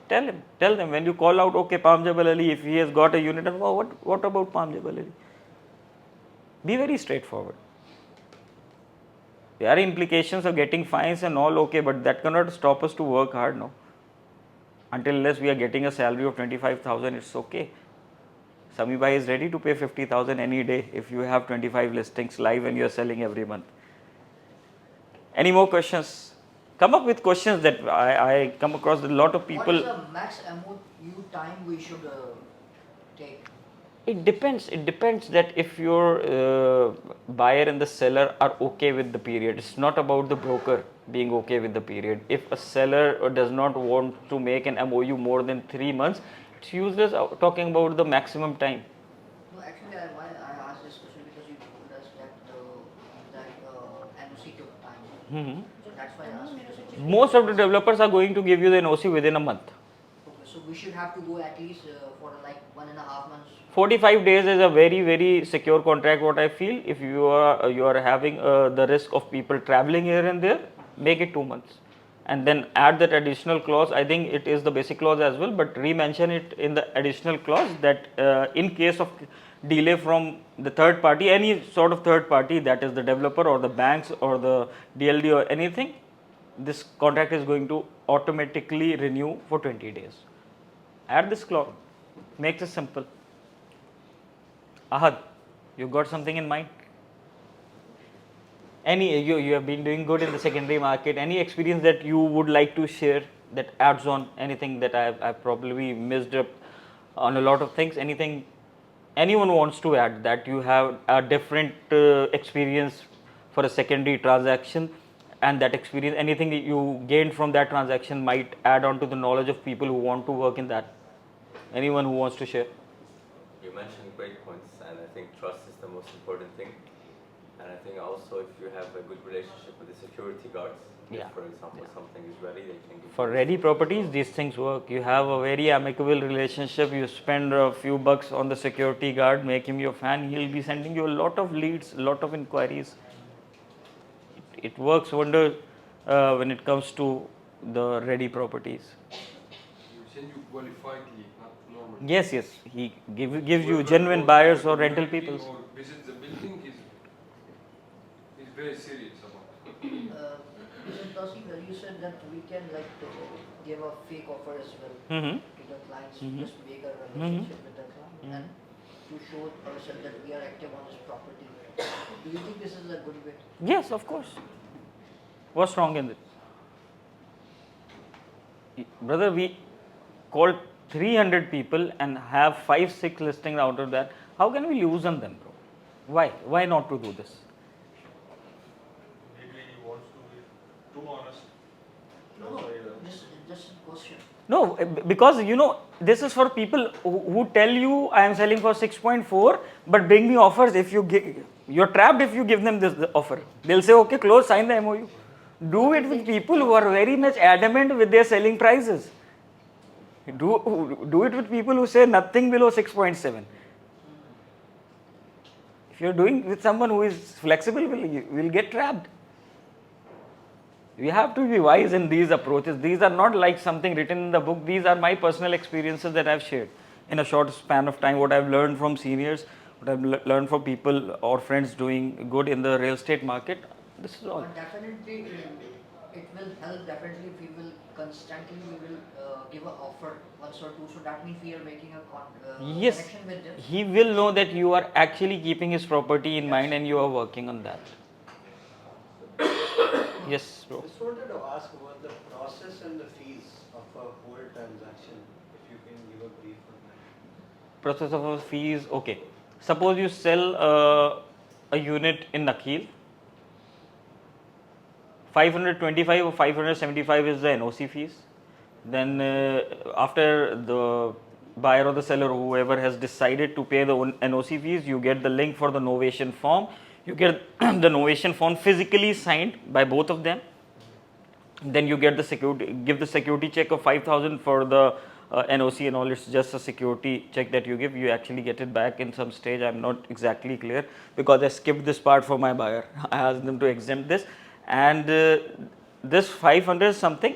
Tell them when you call out, okay, Palm Jabal Ali, if he has got a unit, and what about Palm Jabal Ali? Be very straightforward. There are implications of getting fines and all, okay, but that cannot stop us to work hard, no. Until unless we are getting a salary of 25,000, it's okay. Sami bhai is ready to pay 50,000 any day if you have 25 listings live and you are selling every month. Any more questions? Come up with questions that I come across a lot of people. What is the max MOU time we should take? It depends. It depends that if your buyer and the seller are okay with the period. It's not about the broker being okay with the period. If a seller does not want to make an MOU more than 3 months, it's useless talking about the maximum time. No, actually, I asked this question because you told us that NOC took time. So that's why I asked you. Most of the developers are going to give you the NOC within a month. Okay, so we should have to go at least for like 1.5 months. 45 days is a very secure contract, what I feel. If you are having the risk of people traveling here and there, make it 2 months and then add that additional clause. I think it is the basic clause as well, but re-mention it in the additional clause that in case of delay from the third party, any sort of third party, that is the developer or the banks or the DLD or anything, this contract is going to automatically renew for 20 days. Add this clause, makes it simple. Ahad, you got something in mind? You have been doing good in the secondary market. Any experience that you would like to share that adds on anything that I've probably missed up on a lot of things? Anything anyone wants to add that you have a different experience for a secondary transaction, and that experience, anything that you gained from that transaction might add on to the knowledge of people who want to work in that? Anyone who wants to share? You mentioned great points, and I think trust is the most important thing. And I think also if you have a good relationship with the security guards, Yeah. if for example something is ready, they can give For you ready properties, these things work. You have a very amicable relationship. You spend a few bucks on the security guard, make him your fan. He'll be sending you a lot of leads, a lot of inquiries. It works wonders when it comes to the ready properties. You send you qualified lead, not normal. Yes, he gives you Whoever genuine goes buyers to or the rental building people. Or visit the building is very serious about it. Mr. Tausif, you said that we can like give a fake offer as well Mm-hmm. to the clients, Mhm. just make a relationship with the client and to show ourselves that we are active on this property. Do you think this is a good way? Yes, of course. What's wrong in it? Brother, we called 300 people and have 5-6 listings out of that. How can we lose on them, bro? Why? Why not to do this? Maybe he wants to be too honest. No, That's why he just a question. No, because this is for people who tell you I am selling for 6.4, but bring me offers. If you you're trapped if you give them this offer. They'll say, okay, close, sign the MOU. Do it with people who are very much adamant with their selling prices. Do it with people who say nothing below 6.7. If you're doing with someone who is flexible, will get trapped. We have to be wise in these approaches. These are not like something written in the book. These are my personal experiences that I've shared in a short span of time. What I've learned from seniors, what I've learned from people or friends doing good in the real estate market. This is all. But definitely it will help. Definitely we will constantly give an offer once or two. So that means we are making a Yes, connection with them. he will know that you are actually keeping his property in mind and you are working on that. Yes, bro. Just wanted to ask about the process and the fees of a whole transaction, if you can give a brief on that. Process of fees, okay. Suppose you sell a unit in Nakheel, 525 or 575 is the NOC fees. Then after the buyer or the seller, whoever has decided to pay the NOC fees, you get the link for the novation form. You get the novation form physically signed by both of them. Then you get the security, give the security check of 5,000 for the NOC and all. It's just a security check that you give. You actually get it back in some stage. I'm not exactly clear because I skipped this part for my buyer. I asked them to exempt this, and this 500 something.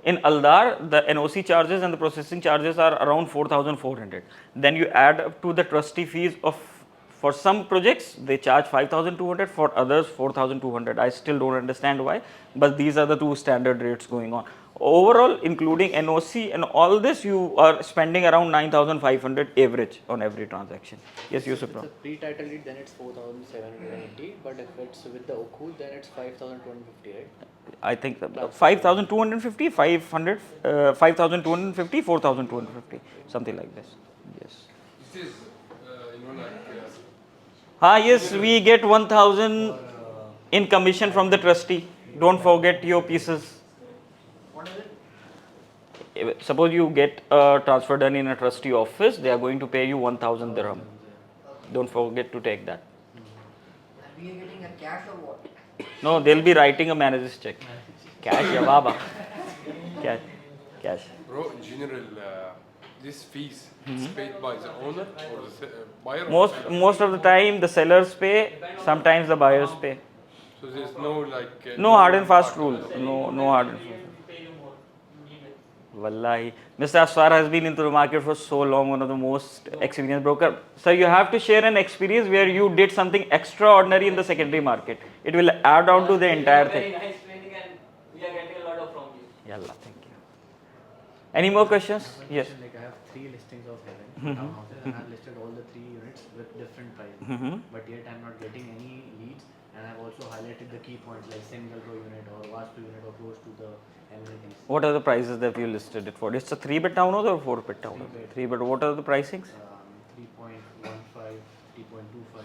In Aldar, the NOC charges and the processing charges are around 4,400. Then you add up to the trustee fees of, for some projects they charge 5,200, for others 4,200. I still don't understand why, but these are the two standard rates going on. Overall, including NOC and all this, you are spending around 9,500 average on every transaction. Yes, Yusuf. If it's a pre-title deed, then it's 4,780. But if it's with the Oku, then it's 5,250, right? I think 5,250, 500, 5,250, 4,250, something like this. Yes. It is, like. Yes, we get 1,000 in commission from the trustee. Don't forget your pieces. What is it? Suppose you get a transfer done in a trustee office, they are going to pay you 1,000 dirham. Don't forget to take that. And we are getting a cash or what? No, they'll be writing a manager's check. Cash, ya baba. Cash. Bro, in general, these fees is paid by the owner or the buyer? Most of the time the sellers pay, sometimes the buyers pay. So there's no like. No hard and fast rule. No hard and fast. Wallahi, Mr. Aswar has been into the market for so long, one of the most experienced broker. So you have to share an experience where you did something extraordinary in the secondary market. It will add on to the entire thing. Very nice training, and we are getting a lot of from you. Yalla, thank you. Any more questions? Yes. Like I have 3 listings of Heaven townhouses, and I've listed all the 3 units with different prices. But yet I'm not getting any leads, and I've also highlighted the key points like single row unit or vastu unit or close to the amenities. What are the prices that you listed it for? It's a 3-bed townhouse or 4-bed townhouse? 3-bed. What are the pricings? 3.15, 3.25.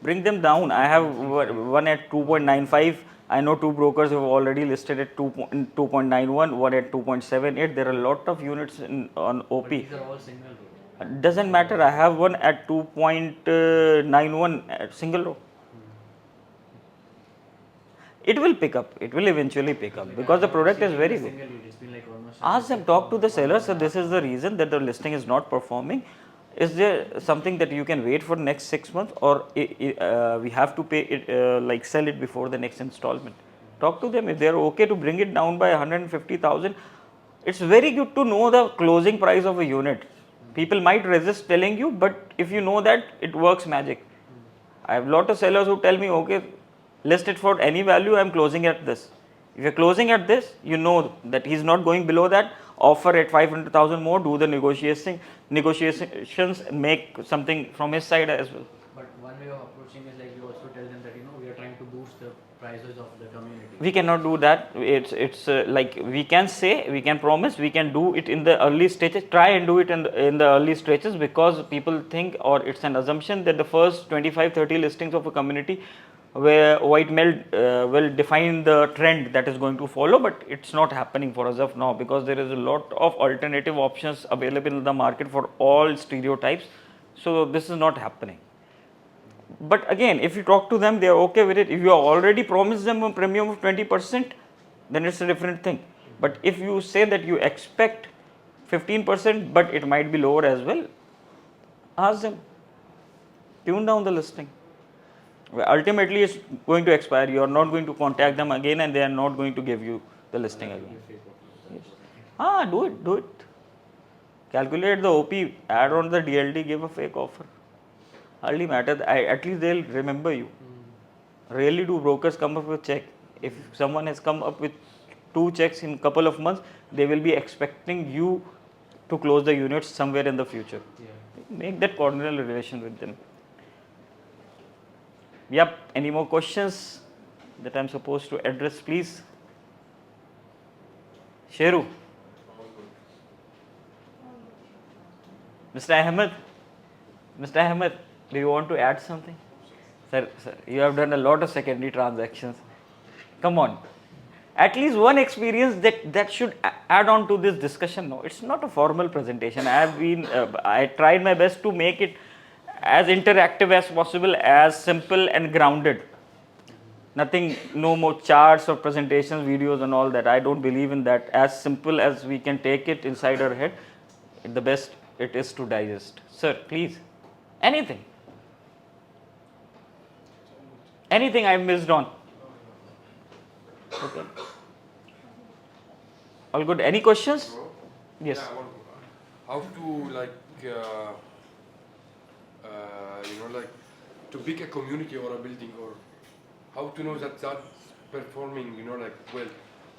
Bring them down. I have one at 2.95. I know 2 brokers who have already listed at 2.91, one at 2.78. There are a lot of units on OP. But these are all single row. Doesn't matter. I have one at 2.91 at single row. It will pick up. It will eventually pick up because the product is very good. It's been like almost. Ask them, talk to the seller. So this is the reason that the listing is not performing. Is there something that you can wait for next 6 months, or we have to pay it, like sell it before the next installment? Talk to them. If they are okay to bring it down by 150,000, it's very good to know the closing price of a unit. People might resist telling you, but if you know that, it works magic. I have a lot of sellers who tell me, okay, list it for any value, I am closing at this. If you are closing at this, you know that he is not going below that. Offer at 500,000 more, do the negotiations, make something from his side as well. But one way of approaching is like you also tell them that we are trying to boost the prices of the community. We cannot do that. It's like we can say, we can promise, we can do it in the early stages. Try and do it in the early stages, because people think, or it's an assumption, that the first 25-30 listings of a community where white male will define the trend that is going to follow, but it's not happening for us of now, because there is a lot of alternative options available in the market for all stereotypes. So this is not happening. But again, if you talk to them, they are okay with it. If you have already promised them a premium of 20%, then it's a different thing. But if you say that you expect 15%, but it might be lower as well, ask them, tune down the listing. Ultimately, it's going to expire. You are not going to contact them again, and they are not going to give you the listing again. Yes. Do it. Calculate the OP, add on the DLD, give a fake offer. Hardly matters. At least they'll remember you. Rarely do brokers come up with a check. If someone has come up with 2 checks in a couple of months, they will be expecting you to close the units somewhere in the future. Make that cordial relation with them. Yep. Any more questions that I'm supposed to address, please? Sheru. Mr. Ahmed, do you want to add something? Sir, you have done a lot of secondary transactions. Come on. At least one experience that should add on to this discussion. No, it's not a formal presentation. I tried my best to make it as interactive as possible, as simple and grounded. Nothing, no more charts or presentations, videos and all that. I don't believe in that. As simple as we can take it inside our head, the best it is to digest. Sir, please. Anything. Anything I missed on. Okay. All good. Any questions? Yes. Yeah, how to like like to pick a community or a building, or how to know that that's performing, like well,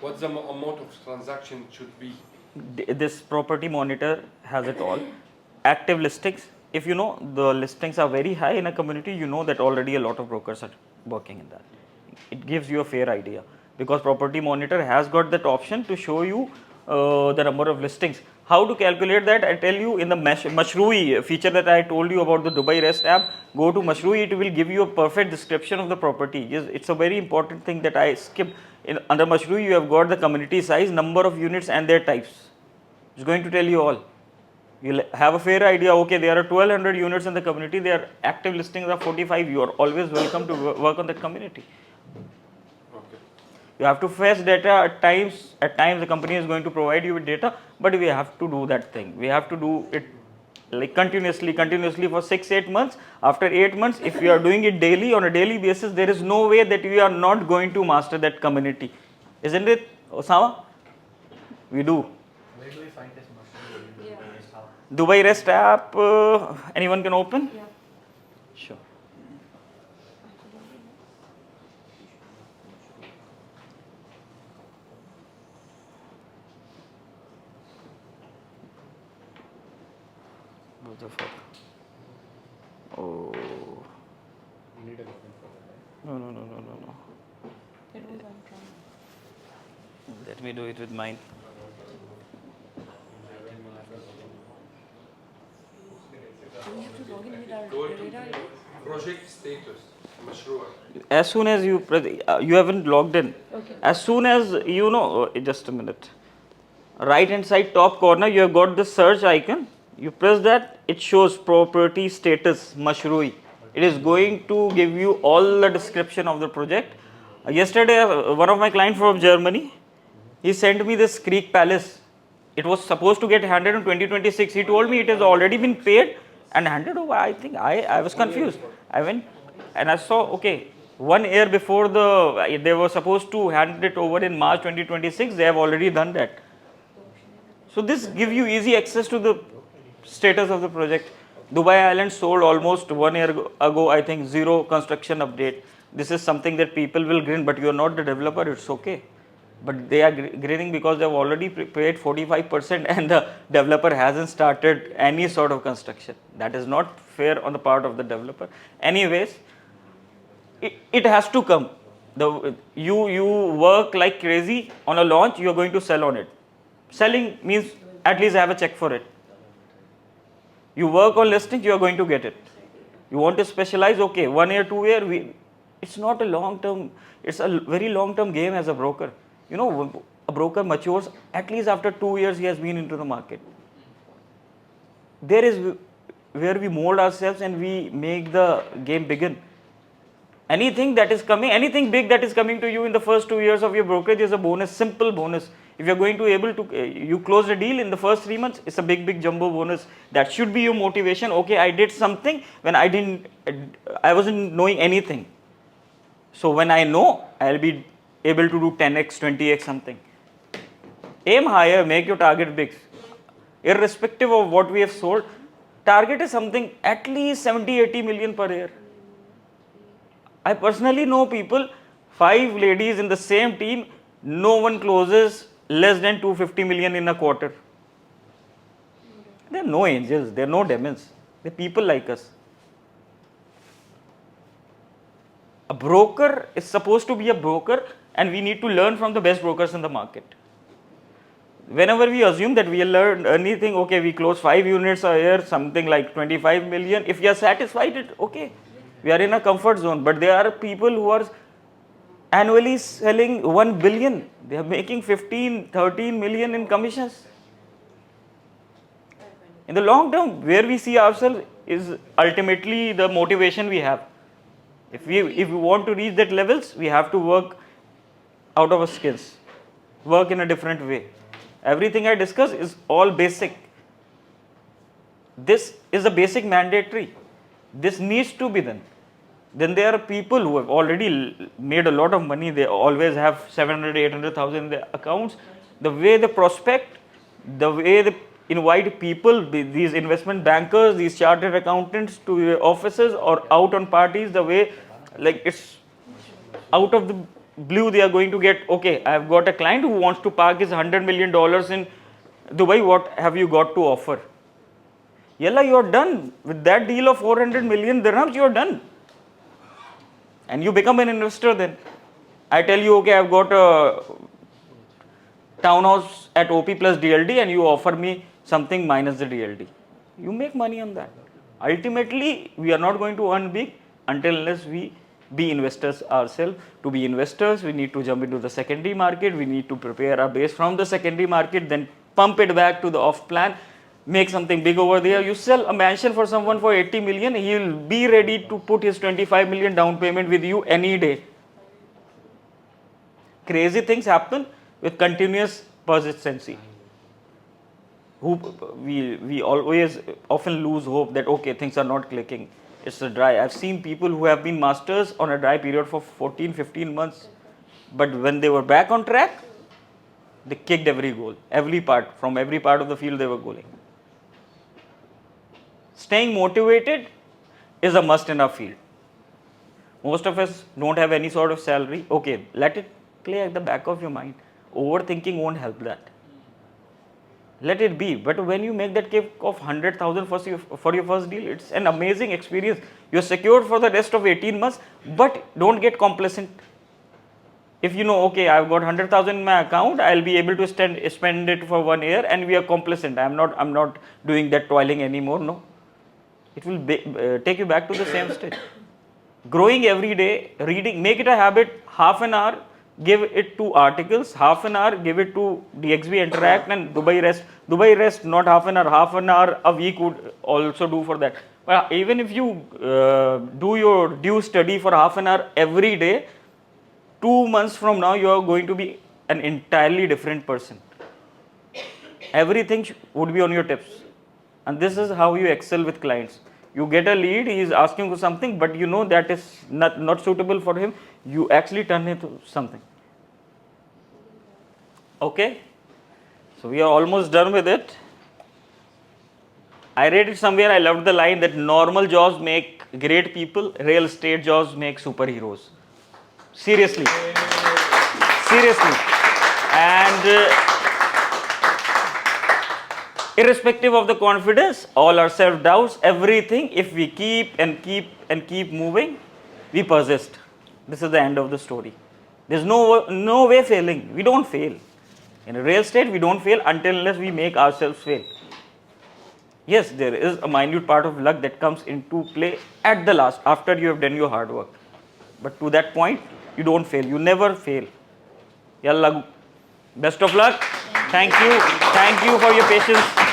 what the amount of transaction should be. This property monitor has it all. Active listings. If you know the listings are very high in a community, you know that already a lot of brokers are working in that. It gives you a fair idea, because property monitor has got that option to show you the number of listings. How to calculate that? I tell you in the Mashrui feature that I told you about, the Dubai REST app. Go to Mashrui, it will give you a perfect description of the property. Yes, it's a very important thing that I skipped. Under Mashrui, you have got the community size, number of units and their types. It's going to tell you all. You'll have a fair idea. Okay, there are 1200 units in the community, their active listings are 45. You are always welcome to work on that community. Okay. You have to fetch data at times. At times the company is going to provide you with data, but we have to do that thing. We have to do it like continuously for 6-8 months. After 8 months, if you are doing it daily, on a daily basis, there is no way that you are not going to master that community. Isn't it, Osama? We do. Where do we find this mushroom? Yeah. Dubai REST app, anyone can open? Yeah. Sure. What the fuck? Oh. You need a login for that, right? No. It was on Trump. Let me do it with mine. Do we have to log in with our Go to data ID? project status, Mashrua. As soon as you press, you haven't logged in. Okay. As soon as you know, just a minute. Right hand side top corner, you have got the search icon. You press that, it shows property status Mashrui. It is going to give you all the description of the project. Yesterday, one of my clients from Germany, he sent me this Creek Palace. It was supposed to get handed in 2026. He told me it has already been paid and handed over. I think I was confused. I went and I saw, okay, 1 year before they were supposed to hand it over in March 2026. They have already done that. So this gives you easy access to the status of the project. Dubai Island sold almost 1 year ago, I think, 0 construction update. This is something that people will grin, but you are not the developer, it's okay. But they are grinning because they have already paid 45% and the developer hasn't started any sort of construction. That is not fair on the part of the developer. Anyways, it has to come. You work like crazy on a launch, you are going to sell on it. Selling means at least have a check for it. You work on listings, you are going to get it. You want to specialize, okay, 1 year, 2 year, it's not a long term, it's a very long term game as a broker. You know, a broker matures at least after 2 years he has been into the market. There is where we mold ourselves and we make the game begin. Anything that is coming, anything big that is coming to you in the first 2 years of your brokerage is a bonus, simple bonus. If you are going to able to, you close a deal in the first 3 months, it's a big jumbo bonus. That should be your motivation. Okay, I did something when I wasn't knowing anything. So when I know, I'll be able to do 10x, 20x something. Aim higher, make your target big. Irrespective of what we have sold, target is something at least 70-80 million per year. I personally know people, 5 ladies in the same team, no one closes less than 250 million in a quarter. They are no angels, they are no demons, they are people like us. A broker is supposed to be a broker and we need to learn from the best brokers in the market. Whenever we assume that we learn anything, okay, we close 5 units a year, something like 25 million. If you are satisfied, okay, we are in a comfort zone. But there are people who are annually selling 1 billion. They are making 15, 13 million in commissions. In the long term, where we see ourselves is ultimately the motivation we have. If we want to reach that levels, we have to work out of our skills, work in a different way. Everything I discuss is all basic. This is a basic mandatory. This needs to be done. Then there are people who have already made a lot of money. They always have 700, 800,000 in their accounts. The way they prospect, the way they invite people, these investment bankers, these chartered accountants to your offices or out on parties, the way, like, it's out of the blue, they are going to get, okay, I've got a client who wants to park his $100 million in Dubai. What have you got to offer? Yalla, you're done. With that deal of 400 million dirhams, you're done. And you become an investor then. I tell you, okay, I've got a townhouse at OP plus DLD and you offer me something minus the DLD. You make money on that. Ultimately, we are not going to earn big until unless we be investors ourselves. To be investors, we need to jump into the secondary market. We need to prepare our base from the secondary market, then pump it back to the off plan, make something big over there. You sell a mansion for someone for 80 million, he will be ready to put his 25 million down payment with you any day. Crazy things happen with continuous persistency. We always often lose hope that, okay, things are not clicking. It's a dry. I've seen people who have been masters on a dry period for 14, 15 months. But when they were back on track, they kicked every goal, from every part of the field they were goaling. Staying motivated is a must in our field. Most of us don't have any sort of salary. Okay, let it play at the back of your mind. Overthinking won't help that. Let it be. But when you make that cake of 100,000 for your first deal, it's an amazing experience. You're secured for the rest of 18 months, but don't get complacent. If you know, okay, I've got 100,000 in my account, I'll be able to spend it for 1 year, and we are complacent. I'm not doing that toiling anymore. No, it will take you back to the same state. Growing every day, reading, make it a habit. Half an hour, give it to articles. Half an hour, give it to DXB Interact and Dubai Rest. Dubai Rest, not half an hour a week would also do for that. But even if you do your due study for half an hour every day, 2 months from now, you are going to be an entirely different person. Everything would be on your tips. And this is how you excel with clients. You get a lead, he is asking for something, but you know that is not suitable for him. You actually turn it into something. Okay? So we are almost done with it. I read it somewhere, I loved the line that normal jobs make great people, real estate jobs make superheroes. Seriously. Seriously. And irrespective of the confidence, all our self-doubts, everything, if we keep and keep moving, we persist. This is the end of the story. There's no way failing. We don't fail. In real estate, we don't fail until unless we make ourselves fail. Yes, there is a minute part of luck that comes into play at the last, after you have done your hard work. But to that point, you don't fail. You never fail. Yalla, best of luck. Thank you. Thank you for your patience.